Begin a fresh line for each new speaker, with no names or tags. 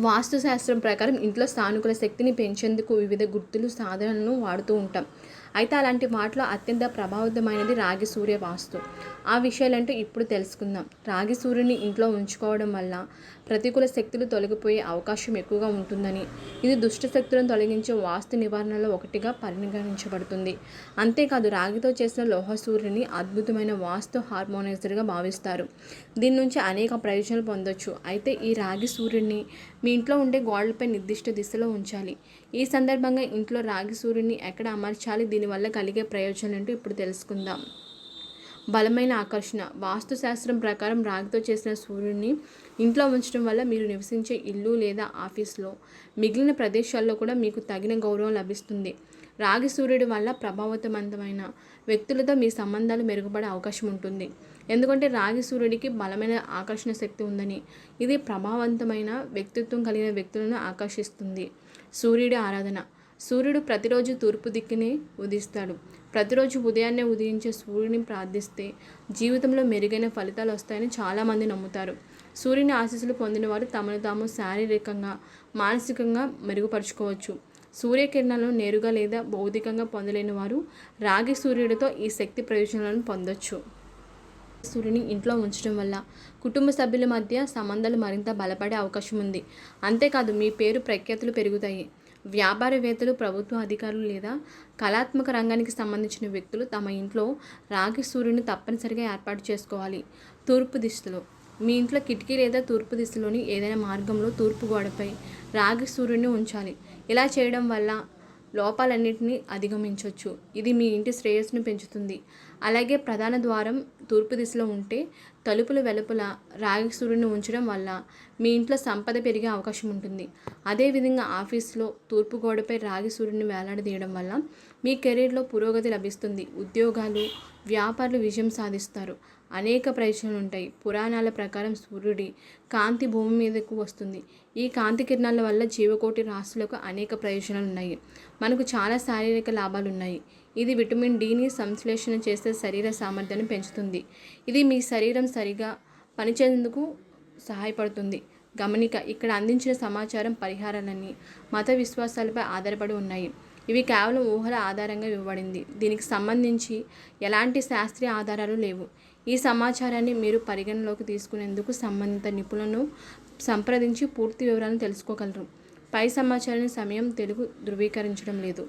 వాస్తుశాస్త్రం ప్రకారం ఇంట్లో సానుకూల శక్తిని పెంచేందుకు వివిధ గుర్తులు సాధనలను వాడుతూ ఉంటాం. అయితే అలాంటి వాటిలో అత్యంత ప్రభావితమైనది రాగి సూర్య వాస్తు. ఆ విషయాలంటూ ఇప్పుడు తెలుసుకుందాం. రాగి సూర్యుని ఇంట్లో ఉంచుకోవడం వల్ల ప్రతికూల శక్తులు తొలగిపోయే అవకాశం ఎక్కువగా ఉంటుందని, ఇది దుష్ట శక్తులను తొలగించే వాస్తు నివారణలో ఒకటిగా పరిగణించబడుతుంది. అంతేకాదు రాగితో చేసిన లోహ సూర్యుని అద్భుతమైన వాస్తు హార్మోనైజర్గా భావిస్తారు. దీని నుంచి అనేక ప్రయోజనాలు పొందొచ్చు. అయితే ఈ రాగి సూర్యుని మీ ఇంట్లో ఉండే గోడలపై నిర్దిష్ట దిశలో ఉంచాలి. ఈ సందర్భంగా ఇంట్లో రాగి సూర్యుని ఎక్కడ అమర్చాలి, దీనివల్ల కలిగే ప్రయోజనాలు ఏంటో ఇప్పుడు తెలుసుకుందాం. బలమైన ఆకర్షణ. వాస్తుశాస్త్రం ప్రకారం రాగితో చేసిన సూర్యుని ఇంట్లో ఉంచడం వల్ల మీరు నివసించే ఇల్లు లేదా ఆఫీస్లో మిగిలిన ప్రదేశాల్లో కూడా మీకు తగిన గౌరవం లభిస్తుంది. రాగి సూర్యుడి వల్ల ప్రభావవంతమైన వ్యక్తులతో మీ సంబంధాలు మెరుగుపడే అవకాశం ఉంటుంది. ఎందుకంటే రాగి సూర్యుడికి బలమైన ఆకర్షణ శక్తి ఉందని, ఇది ప్రభావవంతమైన వ్యక్తిత్వం కలిగిన వ్యక్తులను ఆకర్షిస్తుంది. సూర్యుడి ఆరాధన. సూర్యుడు ప్రతిరోజు తూర్పు దిక్కునే ఉదయిస్తాడు. ప్రతిరోజు ఉదయాన్నే ఉదయించే సూర్యుడిని ప్రార్థిస్తే జీవితంలో మెరుగైన ఫలితాలు వస్తాయని చాలామంది నమ్ముతారు. సూర్యుని ఆశీస్సులు పొందిన వారు తమను తాము శారీరకంగా, మానసికంగా మెరుగుపరుచుకోవచ్చు. సూర్యకిరణాలను నేరుగా లేదా భౌతికంగా పొందలేని వారు రాగి సూర్యుడితో ఈ శక్తి ప్రయోజనాలను పొందొచ్చు. సూర్యుని ఇంట్లో ఉంచడం వల్ల కుటుంబ సభ్యుల మధ్య సంబంధాలు మరింత బలపడే అవకాశం ఉంది. అంతేకాదు మీ పేరు ప్రఖ్యాతులు పెరుగుతాయి. వ్యాపారవేత్తలు, ప్రభుత్వ అధికారులు లేదా కళాత్మక రంగానికి సంబంధించిన వ్యక్తులు తమ ఇంట్లో రాగి సూర్యుని తప్పనిసరిగా ఏర్పాటు చేసుకోవాలి. తూర్పు దిశలో. మీ ఇంట్లో కిటికీ లేదా తూర్పు దిశలోని ఏదైనా మార్గంలో తూర్పు గోడపై రాగి సూర్యుని ఉంచాలి. ఇలా చేయడం వల్ల లోపాలన్నింటినీ అధిగమించవచ్చు. ఇది మీ ఇంటి శ్రేయస్సును పెంచుతుంది. అలాగే ప్రధాన ద్వారం తూర్పు దిశలో ఉంటే తలుపుల వెలుపల రాగి సూర్యుని ఉంచడం వల్ల మీ ఇంట్లో సంపద పెరిగే అవకాశం ఉంటుంది. అదేవిధంగా ఆఫీస్లో తూర్పు గోడపై రాగి సూర్యుని వేలాడదీయడం వల్ల మీ కెరీర్లో పురోగతి లభిస్తుంది. ఉద్యోగాలు, వ్యాపారులు విజయం సాధిస్తారు. అనేక ప్రయోజనాలు ఉంటాయి. పురాణాల ప్రకారం సూర్యుడి కాంతి భూమి మీదకు వస్తుంది. ఈ కాంతి కిరణాల వల్ల జీవకోటి రాశులకు అనేక ప్రయోజనాలు ఉన్నాయి. మనకు చాలా శారీరక లాభాలు ఉన్నాయి. ఇది విటమిన్ డిని సంశ్లేషణ చేసే శరీర సామర్థ్యాన్ని పెంచుతుంది. ఇది మీ శరీరం సరిగా పనిచేసేందుకు సహాయపడుతుంది. గమనిక. ఇక్కడ అందించిన సమాచారం, పరిహారాలన్నీ మత విశ్వాసాలపై ఆధారపడి ఉన్నాయి. ఇవి కేవలం ఊహల ఆధారంగా ఇవ్వబడింది. దీనికి సంబంధించి ఎలాంటి శాస్త్రీయ ఆధారాలు లేవు. ఈ సమాచారాన్ని మీరు పరిగణలోకి తీసుకునేందుకు సంబంధిత నిపుణులను సంప్రదించి పూర్తి వివరాలను తెలుసుకోగలరు. పై సమాచారాన్ని సమయం తెలుగు ధృవీకరించడం లేదు.